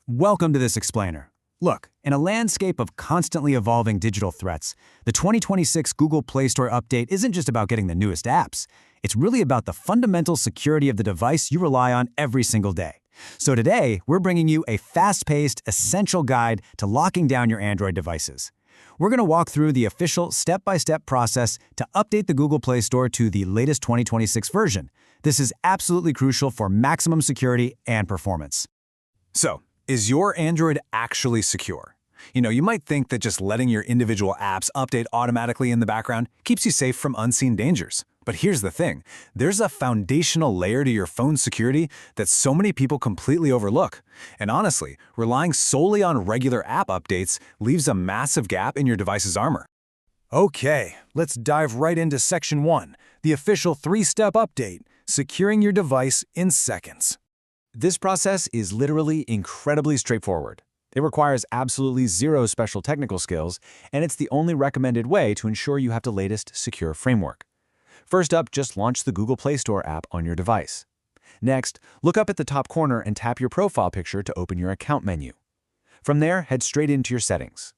Welcome to this explainer. Look, in a landscape of constantly evolving digital threats, the 2026 Google Play Store update isn't just about getting the newest apps. It's really about the fundamental security of the device you rely on every single day. So today, we're bringing you a fast-paced, essential guide to locking down your Android devices. We're going to walk through the official step-by-step process to update the Google Play Store to the latest 2026 version. This is absolutely crucial for maximum security and performance. So, is your Android actually secure? You might think that just letting your individual apps update automatically in the background keeps you safe from unseen dangers. But here's the thing, there's a foundational layer to your phone's security that so many people completely overlook. And honestly, relying solely on regular app updates leaves a massive gap in your device's armor. Okay, let's dive right into Section 1, the official 3-step update, securing your device in seconds. This process is literally incredibly straightforward. It requires absolutely zero special technical skills, and it's the only recommended way to ensure you have the latest secure framework. First up, just launch the Google Play Store app on your device. Next, look up at the top corner and tap your profile picture to open your account menu. From there, head straight into your settings.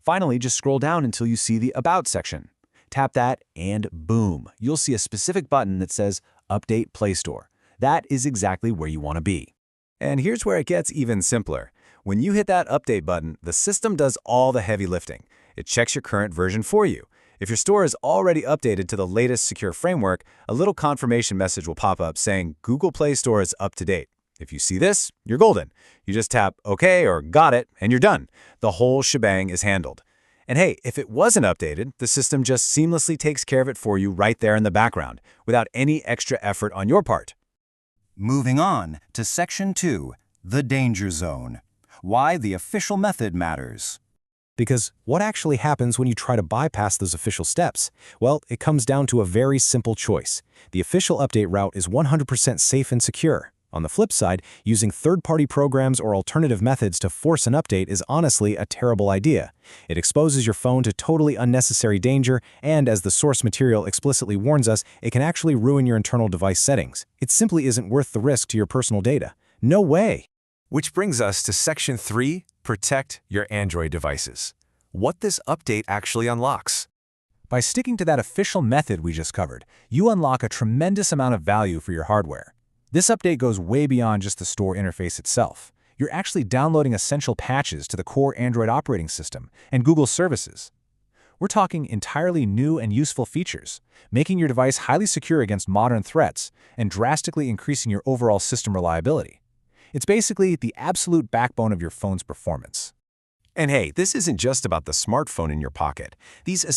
Finally, just scroll down until you see the About section. Tap that, and boom, you'll see a specific button that says Update Play Store. That is exactly where you want to be. And here's where it gets even simpler. When you hit that update button, the system does all the heavy lifting. It checks your current version for you. If your store is already updated to the latest secure framework, a little confirmation message will pop up saying Google Play Store is up to date. If you see this, you're golden. You just tap OK or Got it, and you're done. The whole shebang is handled. And hey, if it wasn't updated, the system just seamlessly takes care of it for you right there in the background, without any extra effort on your part. Moving on to Section 2, the Danger Zone. Why the official method matters. Because what actually happens when you try to bypass those official steps? Well, it comes down to a very simple choice. The official update route is 100% safe and secure. On the flip side, using third-party programs or alternative methods to force an update is honestly a terrible idea. It exposes your phone to totally unnecessary danger, and as the source material explicitly warns us, it can actually ruin your internal device settings. It simply isn't worth the risk to your personal data. No way! Which brings us to Section 3, Protect Your Android Devices. What this update actually unlocks. By sticking to that official method we just covered, you unlock a tremendous amount of value for your hardware. This update goes way beyond just the store interface itself. You're actually downloading essential patches to the core Android operating system and Google services. We're talking entirely new and useful features, making your device highly secure against modern threats and drastically increasing your overall system reliability. It's basically the absolute backbone of your phone's performance. And hey, this isn't just about the smartphone in your pocket. These